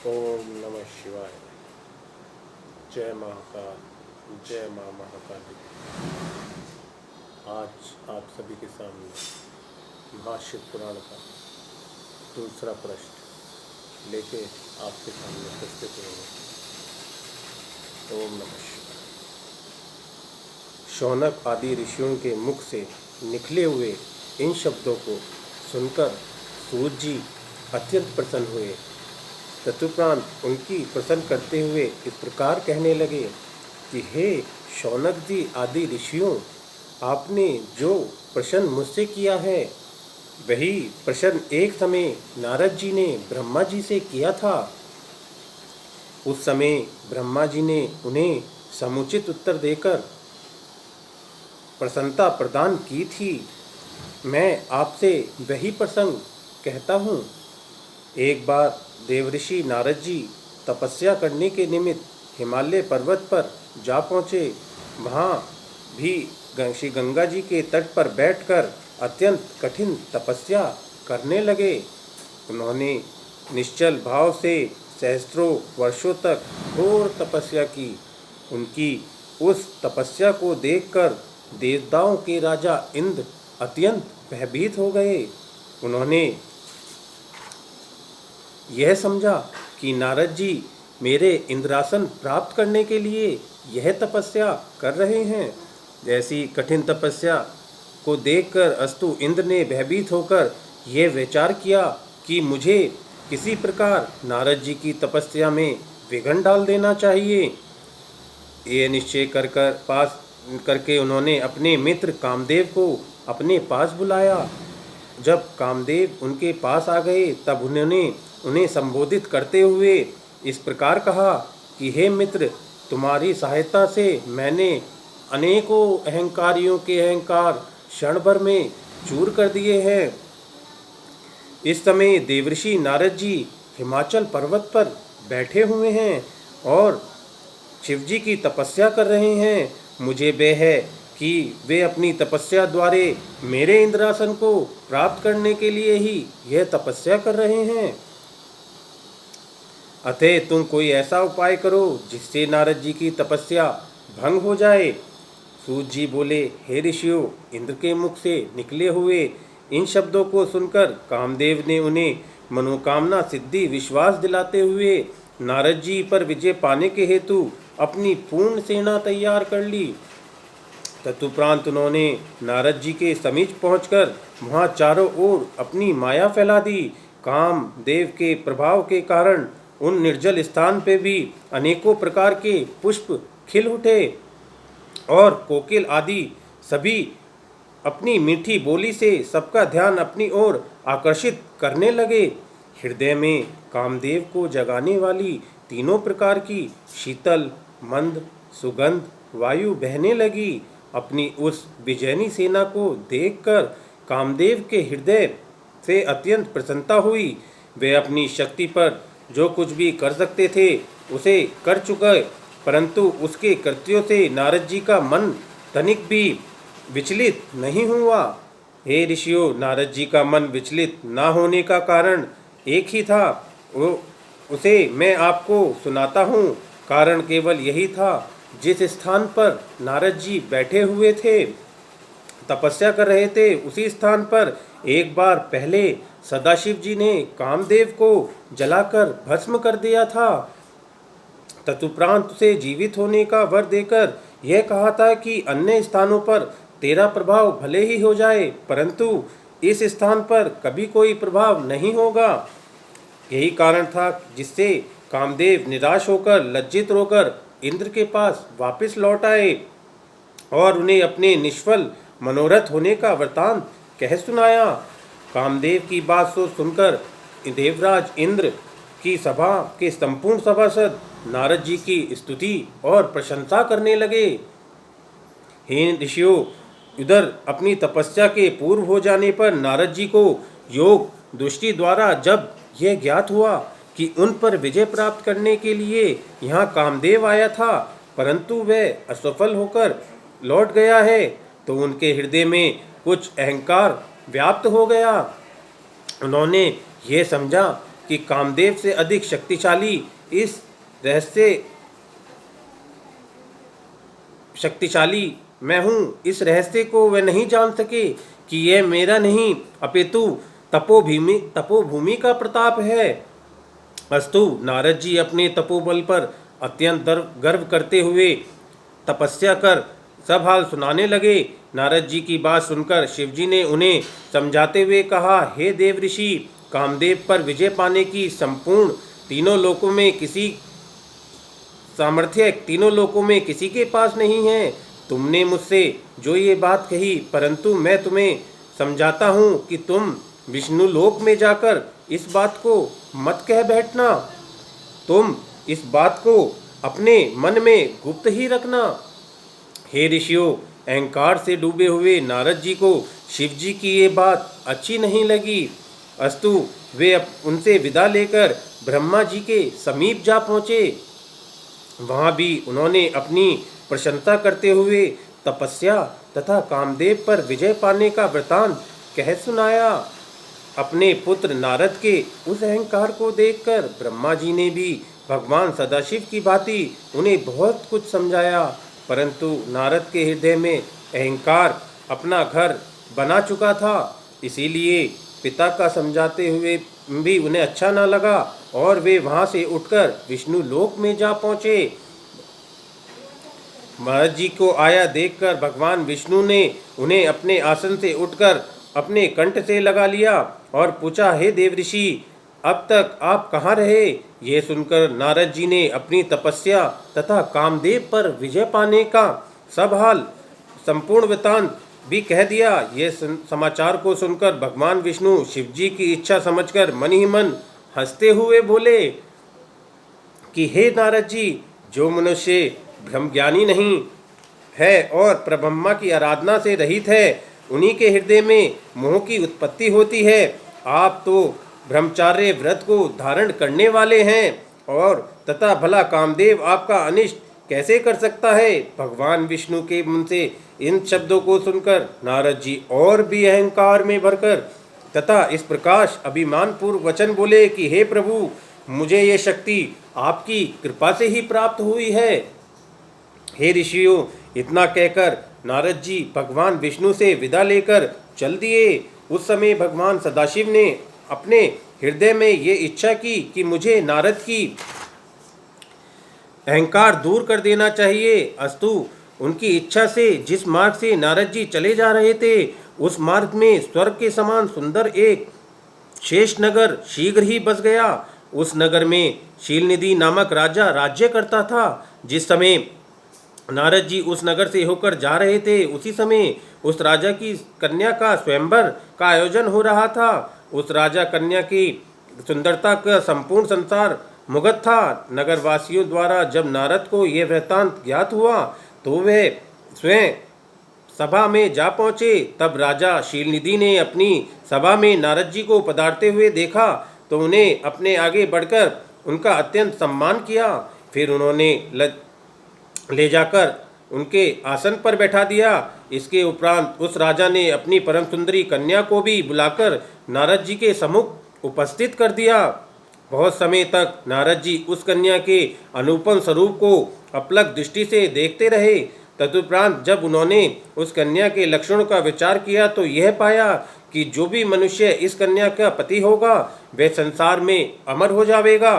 ओम नमः शिवाय। जय महाकाल, जय माँ महाकाली। आज आप सभी के सामने महाशिव पुराण का दूसरा प्रश्न लेके आपके सामने प्रस्तुत होंगे। ओम नमः शिवाय। शौनक आदि ऋषियों के मुख से निकले हुए इन शब्दों को सुनकर सूत जी अत्यंत प्रसन्न हुए। तदुपरांत उनकी प्रसन्न करते हुए इस प्रकार कहने लगे कि हे शौनक जी आदि ऋषियों, आपने जो प्रश्न मुझसे किया है वही प्रश्न एक समय नारद जी ने ब्रह्मा जी से किया था। उस समय ब्रह्मा जी ने उन्हें समुचित उत्तर देकर प्रसन्नता प्रदान की थी। मैं आपसे वही प्रसंग कहता हूँ। एक बार देवऋषि नारद जी तपस्या करने के निमित्त हिमालय पर्वत पर जा पहुँचे। वहाँ भी श्री गंगा जी के तट पर बैठकर अत्यंत कठिन तपस्या करने लगे। उन्होंने निश्चल भाव से सहस्त्रों वर्षों तक घोर तपस्या की। उनकी उस तपस्या को देखकर देवताओं के राजा इंद्र अत्यंत भयभीत हो गए। उन्होंने यह समझा कि नारद जी मेरे इंद्रासन प्राप्त करने के लिए यह तपस्या कर रहे हैं। जैसी कठिन तपस्या को देखकर अस्तु इंद्र ने भयभीत होकर यह विचार किया कि मुझे किसी प्रकार नारद जी की तपस्या में विघ्न डाल देना चाहिए। ये निश्चय करके उन्होंने अपने मित्र कामदेव को अपने पास बुलाया। जब कामदेव उनके पास आ गए तब उन्होंने उन्हें संबोधित करते हुए इस प्रकार कहा कि हे मित्र, तुम्हारी सहायता से मैंने अनेकों अहंकारियों के अहंकार क्षण भर में चूर कर दिए हैं। इस समय देवर्षि नारद जी हिमाचल पर्वत पर बैठे हुए हैं और शिव जी की तपस्या कर रहे हैं। मुझे भय है कि वे अपनी तपस्या द्वारा मेरे इंद्रासन को प्राप्त करने के लिए ही यह तपस्या कर रहे हैं। अतः तुम कोई ऐसा उपाय करो जिससे नारद जी की तपस्या भंग हो जाए। सूत जी बोले, हे ऋषियों, इंद्र के मुख से निकले हुए इन शब्दों को सुनकर कामदेव ने उन्हें मनोकामना सिद्धि विश्वास दिलाते हुए नारद जी पर विजय पाने के हेतु अपनी पूर्ण सेना तैयार कर ली। तदुपरांत उन्होंने नारद जी के समीप पहुंचकर वहां चारों ओर अपनी माया फैला दी। कामदेव के प्रभाव के कारण उन निर्जल स्थान पे भी अनेकों प्रकार के पुष्प खिल उठे और कोकिल आदि सभी अपनी मीठी बोली से सबका ध्यान अपनी ओर आकर्षित करने लगे। हृदय में कामदेव को जगाने वाली तीनों प्रकार की शीतल मंद सुगंध वायु बहने लगी। अपनी उस विजयनी सेना को देखकर कामदेव के हृदय से अत्यंत प्रसन्नता हुई। वे अपनी शक्ति पर जो कुछ भी कर सकते थे उसे कर चुके, परंतु उसके कृत्यों से नारद जी का मन तनिक भी विचलित नहीं हुआ। हे ऋषियों, नारद जी का मन विचलित न होने का कारण एक ही था, उसे मैं आपको सुनाता हूँ। कारण केवल यही था, जिस स्थान पर नारद जी बैठे हुए थे तपस्या कर रहे थे उसी स्थान पर एक बार पहले सदाशिव जी ने कामदेव को जलाकर भस्म कर दिया था। तदुपरांत उसे जीवित होने का वर देकर यह कहा था कि अन्य स्थानों पर तेरा प्रभाव भले ही हो जाए, परंतु इस स्थान पर कभी कोई प्रभाव नहीं होगा। यही कारण था जिससे कामदेव निराश होकर लज्जित होकर इंद्र के पास वापस लौट आए और उन्हें अपने निष्फल मनोरथ होने का वृतांत कह सुनाया। कामदेव की बात सुनकर देवराज इंद्र की सभा के संपूर्ण सभासद नारद जी की स्तुति और प्रशंसा करने लगे। हे ऋषियों, इधर अपनी तपस्या के पूर्व हो जाने पर नारद जी को योग दृष्टि द्वारा जब यह ज्ञात हुआ कि उन पर विजय प्राप्त करने के लिए यहाँ कामदेव आया था, परंतु वह असफल होकर लौट गया है, तो उनके हृदय में कुछ अहंकार व्याप्त हो गया। उन्होंने ये समझा कि कामदेव से अधिक शक्तिशाली मैं हूँ, इस रहस्य को वे नहीं जान सके कि यह मेरा नहीं अपितु तपोभूमि का प्रताप है। अस्तु, नारद जी अपने तपोबल पर अत्यंत गर्व करते हुए तपस्या कर सब हाल सुनाने लगे। नारद जी की बात सुनकर शिवजी ने उन्हें समझाते हुए कहा, हे देव ऋषि, कामदेव पर विजय पाने की संपूर्ण तीनों लोकों में किसी सामर्थ्य तीनों लोकों में किसी के पास नहीं है। तुमने मुझसे जो ये बात कही, परंतु मैं तुम्हें समझाता हूँ कि तुम विष्णु लोक में जाकर इस बात को मत कह बैठना। तुम इस बात को अपने मन में गुप्त ही रखना। हे ऋषियों, अहंकार से डूबे हुए नारद जी को शिव जी की ये बात अच्छी नहीं लगी। अस्तु, वे उनसे विदा लेकर ब्रह्मा जी के समीप जा पहुँचे। वहाँ भी उन्होंने अपनी प्रशंसा करते हुए तपस्या तथा कामदेव पर विजय पाने का वृतांत कह सुनाया। अपने पुत्र नारद के उस अहंकार को देखकर ब्रह्मा जी ने भी भगवान सदाशिव की भांति उन्हें बहुत कुछ समझाया, परंतु नारद के हृदय में अहंकार अपना घर बना चुका था। इसीलिए पिता का समझाते हुए भी उन्हें अच्छा न लगा और वे वहाँ से उठकर विष्णु लोक में जा पहुँचे। महाराज जी को आया देखकर भगवान विष्णु ने उन्हें अपने आसन से उठकर अपने कंठ से लगा लिया और पूछा, हे देव ऋषि, अब तक आप कहाँ रहे? ये सुनकर नारद जी ने अपनी तपस्या तथा कामदेव पर विजय पाने का सब हाल संपूर्ण वृतांत भी कह दिया। ये समाचार को सुनकर भगवान विष्णु शिव जी की इच्छा समझकर मन ही मन हंसते हुए बोले कि हे नारद जी, जो मनुष्य ब्रह्मज्ञानी नहीं है और परब्रह्मा की आराधना से रहित है, उन्हीं के हृदय में मोह की उत्पत्ति होती है। आप तो ब्रह्मचार्य व्रत को धारण करने वाले हैं और तथा भला कामदेव आपका अनिष्ट कैसे कर सकता है? भगवान विष्णु के मुंह से इन शब्दों को सुनकर नारद जी और भी अहंकार में भरकर तथा इस प्रकाश अभिमान पूर्व वचन बोले कि हे प्रभु, मुझे ये शक्ति आपकी कृपा से ही प्राप्त हुई है। हे ऋषियों, इतना कहकर नारद जी भगवान विष्णु से विदा लेकर चल दिए। उस समय भगवान सदाशिव ने अपने हृदय में ये इच्छा की कि मुझे नारद की अहंकार दूर कर देना चाहिए। अस्तु, उनकी इच्छा से जिस मार्ग से नारद जी चले जा रहे थे, उस मार्ग में स्वर्ग के समान सुंदर एक शेष नगर शीघ्र ही बस गया। उस नगर में शीलनिधि नामक राजा राज्य करता था। जिस समय नारद जी उस नगर से होकर जा रहे थे, उसी समय उस राजा की कन्या का स्वयंवर का आयोजन हो रहा था। उस राजा कन्या की सुंदरता का संपूर्ण संसार मुग्ध था। नगरवासियों द्वारा जब नारद को यह वृत्तांत ज्ञात हुआ तो वे स्वयं सभा में जा पहुँचे। तब राजा शीलनिधि ने अपनी सभा में नारद जी को पधारते हुए देखा तो उन्हें अपने आगे बढ़कर उनका अत्यंत सम्मान किया। फिर उन्होंने ले जाकर उनके आसन पर बैठा दिया। इसके उपरांत उस राजा ने अपनी परम सुंदरी कन्या को भी बुलाकर नारद जी के सम्मुख उपस्थित कर दिया। बहुत समय तक नारद जी उस कन्या के अनुपम स्वरूप को अपलक दृष्टि से देखते रहे। तदुपरांत जब उन्होंने उस कन्या के लक्षणों का विचार किया तो यह पाया कि जो भी मनुष्य इस कन्या का पति होगा, वह संसार में अमर हो जाएगा,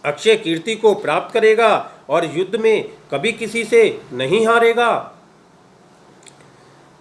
अक्षय कीर्ति को प्राप्त करेगा और युद्ध में कभी किसी से नहीं हारेगा,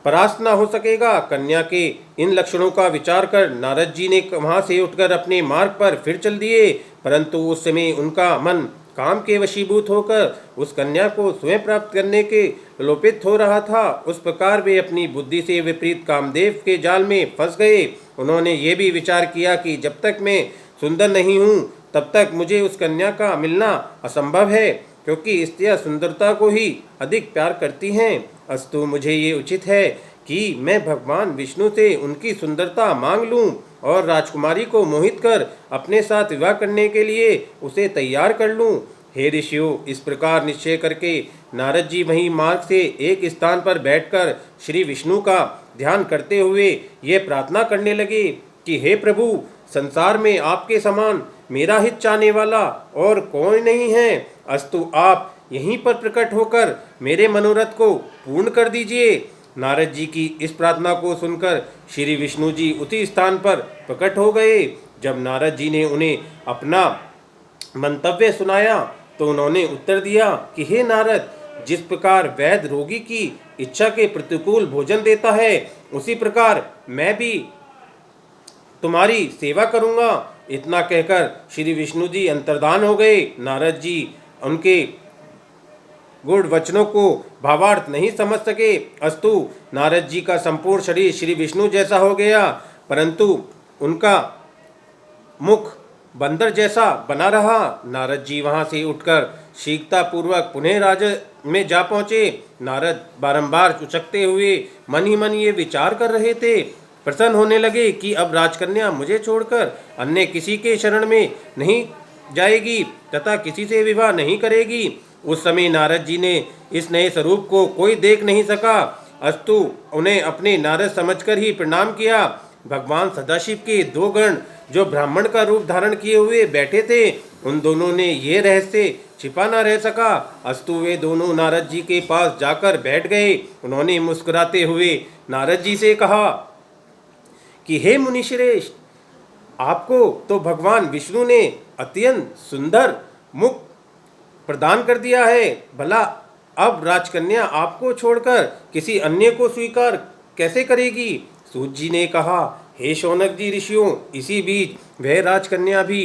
परास्त न हो सकेगा। कन्या के इन लक्षणों का विचार कर नारद जी ने वहाँ से उठकर अपने मार्ग पर फिर चल दिए, परंतु उस समय उनका मन काम के वशीभूत होकर उस कन्या को स्वयं प्राप्त करने के लोपित हो रहा था। उस प्रकार वे अपनी बुद्धि से विपरीत कामदेव के जाल में फंस गए। उन्होंने ये भी विचार किया कि जब तक मैं सुंदर नहीं हूँ, तब तक मुझे उस कन्या का मिलना असंभव है, क्योंकि स्त्रियां सुंदरता को ही अधिक प्यार करती हैं। अस्तु, मुझे ये उचित है कि मैं भगवान विष्णु से उनकी सुंदरता मांग लूं और राजकुमारी को मोहित कर अपने साथ विवाह करने के लिए उसे तैयार कर लूं। हे ऋषियों, इस प्रकार निश्चय करके नारद जी वहीं मार्ग से एक स्थान पर बैठकर श्री विष्णु का ध्यान करते हुए ये प्रार्थना करने लगे कि हे प्रभु, संसार में आपके समान मेरा हित चाहने वाला और कोई नहीं है। अस्तु आप यहीं पर प्रकट होकर मेरे मनोरथ को पूर्ण कर दीजिए। नारद जी की इस प्रार्थना को सुनकर श्री विष्णु जी उसी स्थान पर प्रकट हो गए। जब नारद जी ने उन्हें अपना मंतव्य सुनाया तो उन्होंने उत्तर दिया कि हे नारद, जिस प्रकार वैद्य रोगी की इच्छा के प्रतिकूल भोजन देता है, उसी प्रकार मैं भी तुम्हारी सेवा करूंगा। इतना कहकर श्री विष्णु जी अंतर्धान हो गए। नारद जी उनके गुड़ वचनों को भावार्थ नहीं समझ सके। अस्तु नारद जी का संपूर्ण शरीर श्री विष्णु जैसा हो गया, परंतु उनका मुख बंदर जैसा बना रहा। नारद जी वहां से उठकर शीघ्रता पूर्वक पुनः राज में जा पहुंचे। नारद बारंबार उचकते हुए मन ही मन ये विचार कर रहे थे। प्रसन्न होने लगे कि अब राजकन्या मुझे छोड़कर अन्य किसी के शरण में नहीं जाएगी तथा किसी से विवाह नहीं करेगी। उस समय नारद जी ने इस नए स्वरूप को कोई देख नहीं सका, अस्तु उन्हें अपने नारद समझकर ही प्रणाम किया। भगवान सदाशिव के दो गण जो ब्राह्मण का रूप धारण किए हुए बैठे थे, उन दोनों ने ये रहस्य छिपा न रह सका। अस्तु वे दोनों नारद जी के पास जाकर बैठ गए। उन्होंने मुस्कुराते हुए नारद जी से कहा कि हे मुनिश्रेष्ठ, आपको तो भगवान विष्णु ने अत्यंत सुंदर मुख प्रदान कर दिया है, भला अब राजकन्या आपको छोड़कर किसी अन्य को स्वीकार कैसे करेगी। सूत जी ने कहा, हे शौनक जी ऋषियों, इसी बीच वह राजकन्या भी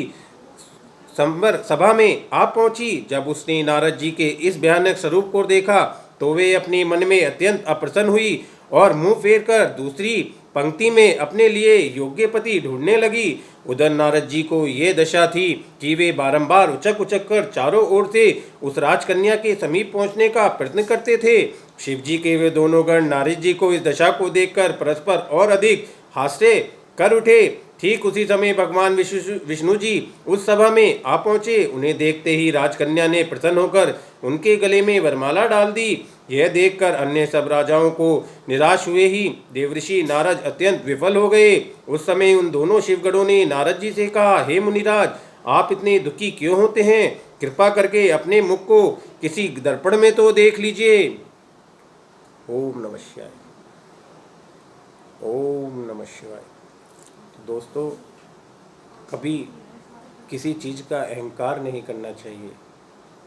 संवर सभा में आ पहुंची। जब उसने नारद जी के इस भयानक स्वरूप को देखा तो वे अपने मन में अत्यंत अप्रसन्न हुई और मुंह फेर कर दूसरी पंक्ति में अपने लिए योग्य पति ढूंढने लगी। उधर नारद जी को ये दशा थी कि वे बारंबार उचक उचक कर चारों ओर से उस राजकन्या के समीप पहुंचने का प्रयत्न करते थे। शिव जी के वे दोनों गण नारद जी को इस दशा को देखकर परस्पर और अधिक हास्य कर उठे। ठीक उसी समय भगवान विष्णु जी उस सभा में आ पहुंचे। उन्हें देखते ही राजकन्या ने प्रसन्न होकर उनके गले में वरमाला डाल दी। यह देखकर अन्य सब राजाओं को निराश हुए ही देवऋषि नारद अत्यंत विफल हो गए। उस समय उन दोनों शिवगणों ने नारद जी से कहा, हे मुनिराज, आप इतने दुखी क्यों होते हैं? कृपा करके अपने मुख को किसी दर्पण में तो देख लीजिए। ओम नमः शिवाय। ओम नमः शिवाय। दोस्तों, कभी किसी चीज़ का अहंकार नहीं करना चाहिए,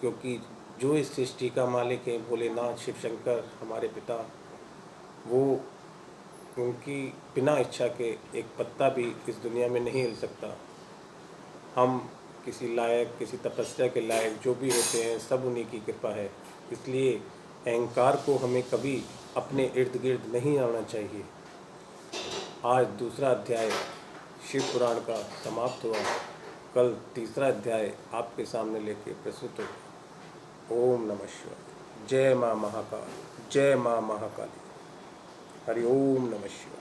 क्योंकि जो इस सृष्टि का मालिक है भोलेनाथ शिव शंकर हमारे पिता, वो उनकी बिना इच्छा के एक पत्ता भी इस दुनिया में नहीं हिल सकता। हम किसी लायक, किसी तपस्या के लायक जो भी होते हैं, सब उन्हीं की कृपा है। इसलिए अहंकार को हमें कभी अपने इर्द गिर्द नहीं आना चाहिए। आज दूसरा अध्याय शिव पुराण का समाप्त हुआ। कल तीसरा अध्याय आपके सामने लेके प्रस्तुत हो। ओम नमः शिवाय। जय माँ महाकाल, जय माँ महाकाली। हरि ओम नमः शिवाय।